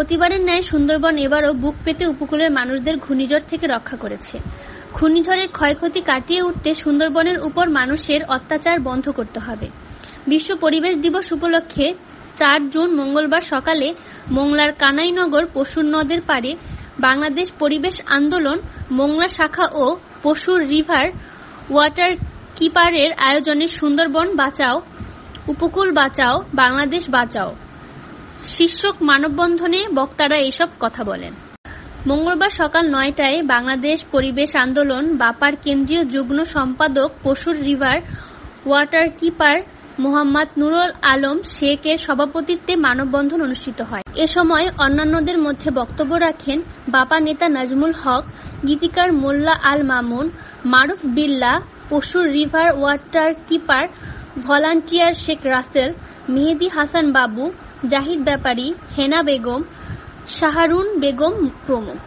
প্রতিবারের ন্যায় সুন্দরবন এবারও বুক পেতে উপকূলের মানুষদের ঘূর্ণিঝড় থেকে রক্ষা করেছে। ঘূর্ণিঝড়ের ক্ষয়ক্ষতি কাটিয়ে উঠতে সুন্দরবনের উপর মানুষের অত্যাচার বন্ধ করতে হবে। বিশ্ব পরিবেশ দিবস উপলক্ষে 4 জুন মঙ্গলবার সকালে মোংলার কানাইনগর পশুর নদের পাড়ে বাংলাদেশ পরিবেশ আন্দোলন মোংলা শাখা ও পশুর রিভার ওয়াটার কিপারের আয়োজনে সুন্দরবন বাঁচাও, উপকূল বাঁচাও, বাংলাদেশ বাঁচাও শীর্ষক মানববন্ধনে বক্তারা এসব কথা বলেন। মঙ্গলবার সকাল 9টায় বাংলাদেশ পরিবেশ আন্দোলন বাপার কেন্দ্রীয় যুগ্ম সম্পাদক পশুর river water keeper Mohammad Nurul Alam শেখের সভাপতিত্বে মানববন্ধন অনুষ্ঠিত হয়। এ সময় অন্যান্যদের মধ্যে বক্তব্য রাখেন বাপা নেতা নাজমুল হক, গীতিকার মোল্লা Al Mamun, Maruf Billah, Pashur river water keeper volunteer Sheikh Rasel, Mehedi Hasan Babu, Zahid ব্যাপারী, হেনা বেগম, শাহরুন বেগম প্রমুখ।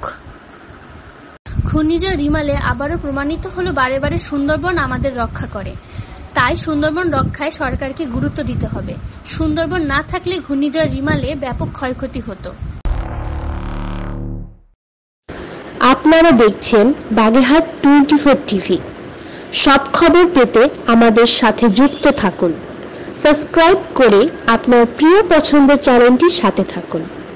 ঘূর্ণিঝড় রিমালে আবারও প্রমাণিত হলো বারে বারে সুন্দরবন আমাদের রক্ষা করে। তাই সুন্দরবন রক্ষায় সরকারকে গুরুত্ব দিতে হবে। সুন্দরবন না থাকলে ঘূর্ণিঝড় রিমালে ব্যাপক ক্ষয়ক্ষতি হতো। আপনারা দেখছেন বাগেরহাট 24 টিভি। সব খবর পেতে আমাদের সাথে যুক্ত থাকুন। সাবস্ক্রাইব করে আপনার প্রিয় পছন্দের চ্যানেলটির সাথে থাকুন।